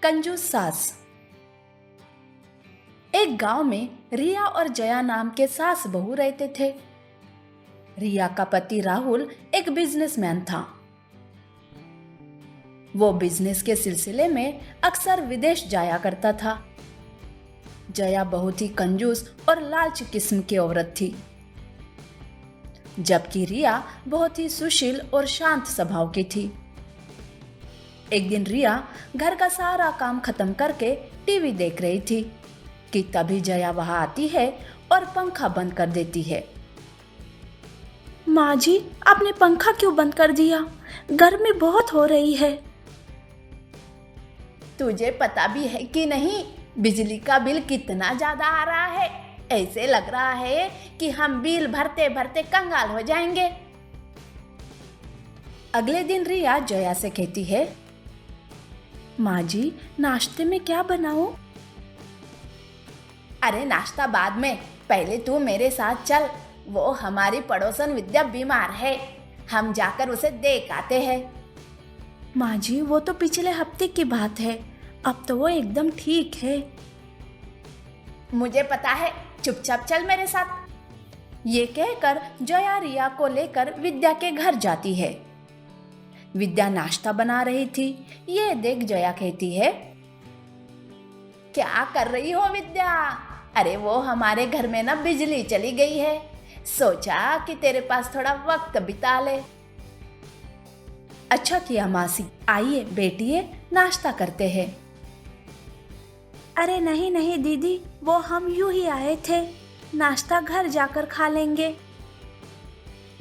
कंजूस सास। एक गांव में रिया और जया नाम के सास बहू रहते थे। रिया का पति राहुल एक बिजनेसमैन था। वो बिजनेस के सिलसिले में अक्सर विदेश जाया करता था। जया बहुत ही कंजूस और लालची किस्म की औरत थी, जबकि रिया बहुत ही सुशील और शांत स्वभाव की थी। एक दिन रिया घर का सारा काम खत्म करके टीवी देख रही थी कि तभी जया वहां आती है और पंखा बंद कर देती है। माँ जी, आपने पंखा क्यों बंद कर दिया? गर्मी बहुत हो रही है। तुझे पता भी है कि नहीं बिजली का बिल कितना ज्यादा आ रहा है? ऐसे लग रहा है कि हम बिल भरते भरते कंगाल हो जाएंगे। अगले दिन रिया जया से कहती है, माँ जी, नाश्ते में क्या बनाऊं? अरे नाश्ता बाद में, पहले तू मेरे साथ चल। वो हमारी पड़ोसन विद्या बीमार है, हम जाकर उसे देख आते हैं। माँ जी, वो तो पिछले हफ्ते की बात है, अब तो वो एकदम ठीक है। मुझे पता है, चुपचाप चल मेरे साथ। ये कहकर जया रिया को लेकर विद्या के घर जाती है। विद्या नाश्ता बना रही थी। ये देख जया कहती है, क्या कर रही हो विद्या? अरे वो हमारे घर में ना बिजली चली गई है, सोचा कि तेरे पास थोड़ा वक्त बिता ले। अच्छा किया मासी, आइए बैठिए, नाश्ता करते हैं। अरे नहीं नहीं दीदी, वो हम यूं ही आए थे, नाश्ता घर जाकर खा लेंगे।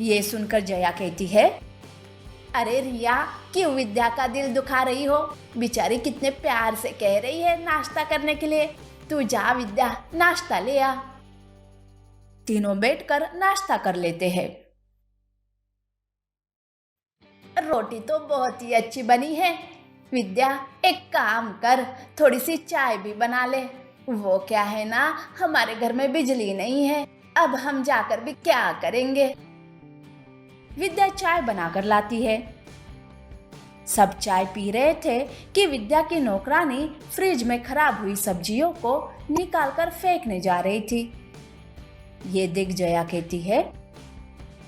ये सुनकर जया कहती है, अरे रिया, क्यों विद्या का दिल दुखा रही हो? बेचारी कितने प्यार से कह रही है नाश्ता करने के लिए। तू जा विद्या, नाश्ता ले आ। तीनों बैठकर नाश्ता कर लेते हैं। रोटी तो बहुत ही अच्छी बनी है। विद्या, एक काम कर, थोड़ी सी चाय भी बना ले। वो क्या है ना, हमारे घर में बिजली नहीं है, अब हम जाकर भी क्या करेंगे। विद्या चाय बनाकर लाती है। सब चाय पी रहे थे कि विद्या की नौकरानी फ्रिज में खराब हुई सब्जियों को निकालकर फेंकने जा रही थी। ये देख जया कहती है,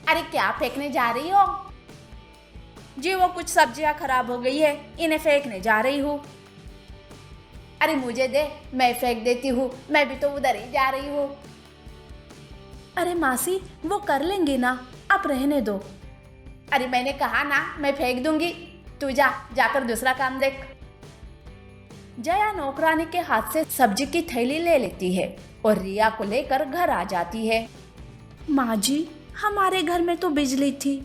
अरे क्या फेंकने जा रही हो? जी वो कुछ सब्जियां खराब हो गई है, इन्हें फेंकने जा रही हूँ। अरे मुझे दे, मैं फेंक देती हूँ, मैं भी तो उधर ही जा रही हूँ। अरे मासी, वो कर लेंगे ना, आप रहने दो। अरे मैंने कहा ना, मैं फेंक दूंगी, तू जाकर दूसरा काम देख। जया नौकरानी के हाथ से सब्जी की थैली ले लेती है और रिया को लेकर घर आ जाती है। माँ जी, हमारे घर में तो बिजली थी,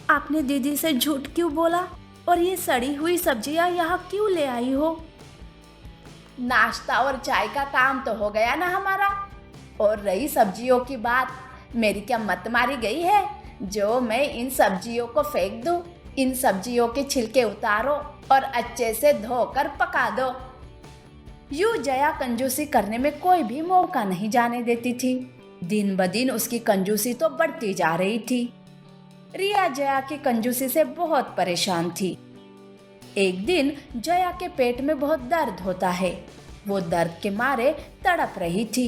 आपने दीदी से झूठ क्यों बोला और ये सड़ी हुई सब्जियां यहाँ क्यों ले आई हो? नाश्ता और चाय का काम तो हो गया ना हमारा। और रही सब्जियों की बात, मेरी क्या मत मारी गई है जो मैं इन सब्जियों को फेंक दूं? इन सब्जियों के छिलके उतारो और अच्छे से धोकर पका दो। यूं जया कंजूसी करने में कोई भी मौका नहीं जाने देती थी। दिन ब दिन उसकी कंजूसी तो बढ़ती जा रही थी। रिया जया की कंजूसी से बहुत परेशान थी। एक दिन जया के पेट में बहुत दर्द होता है। वो दर्द के मारे तड़प रही थी।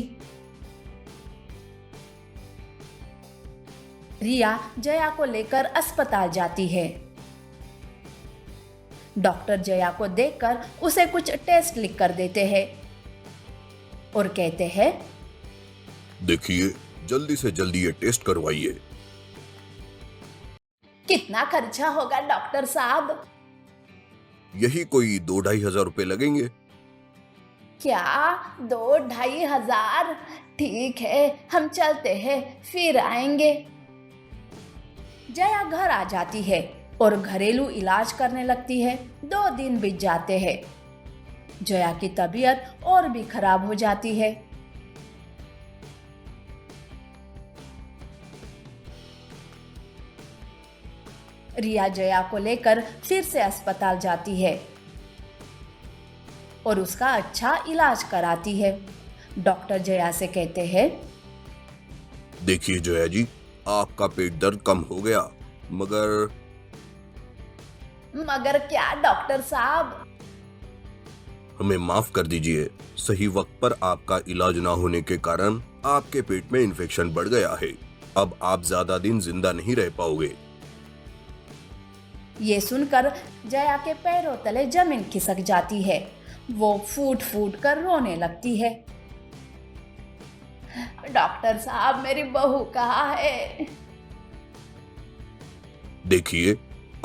रिया जया को लेकर अस्पताल जाती है। डॉक्टर जया को देखकर उसे कुछ टेस्ट लिख कर देते हैं और कहते हैं, देखिए, जल्दी से जल्दी ये टेस्ट करवाइए। कितना खर्चा होगा डॉक्टर साहब? यही कोई 2-2.5 हजार रुपए लगेंगे। क्या 2-2.5 हजार? ठीक है, हम चलते हैं, फिर आएंगे। जया घर आ जाती है और घरेलू इलाज करने लगती है। 2 दिन बीत जाते हैं। जया की तबीयत और भी खराब हो जाती है। रिया जया को लेकर फिर से अस्पताल जाती है और उसका अच्छा इलाज कराती है। डॉक्टर जया से कहते हैं, देखिए जया जी, आपका पेट दर्द कम हो गया, मगर क्या डॉक्टर साहब? हमें माफ कर दीजिए। सही वक्त पर आपका इलाज ना होने के कारण आपके पेट में इन्फेक्शन बढ़ गया है। अब आप ज्यादा दिन जिंदा नहीं रह पाओगे। ये सुनकर जया के पैरों तले जमीन खिसक जाती है। वो फूट फूट कर रोने लगती है। डॉक्टर साहब, मेरी बहू कहाँ है? देखिए,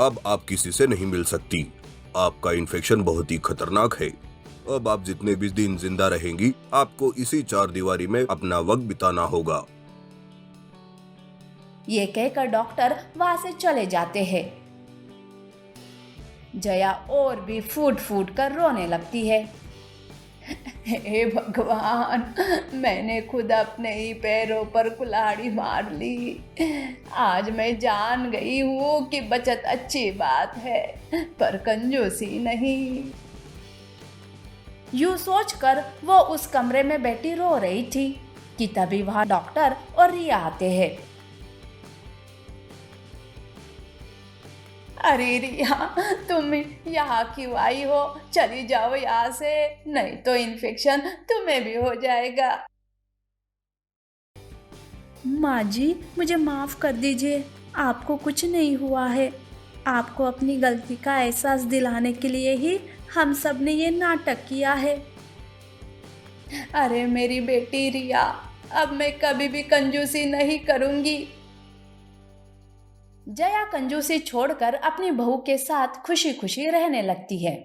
अब आप किसी से नहीं मिल सकती। आपका इन्फेक्शन बहुत ही खतरनाक है। अब आप जितने भी दिन जिंदा रहेंगी, आपको इसी चार दीवारी में अपना वक्त बिताना होगा। ये कहकर डॉक्टर वहां से चले जाते हैं। जया और भी फूट फूट कर रोने लगती है। हे भगवान, मैंने खुद अपने ही पैरों पर कुल्हाड़ी मार ली। आज मैं जान गई हूँ कि बचत अच्छी बात है, पर कंजूसी नहीं। यूं सोचकर वो उस कमरे में बैठी रो रही थी कि तभी वहां डॉक्टर और रिया आते हैं। अरे रिया, तुम यहाँ क्यों आई हो? चली जाओ यहाँ से, नहीं तो इन्फेक्शन तुम्हें भी हो जाएगा। माँ जी, मुझे माफ कर दीजिए, आपको कुछ नहीं हुआ है। आपको अपनी गलती का एहसास दिलाने के लिए ही हम सब ने ये नाटक किया है। अरे मेरी बेटी रिया, अब मैं कभी भी कंजूसी नहीं करूंगी। जया कंजूसी छोड़कर अपनी बहू के साथ खुशी खुशी रहने लगती है।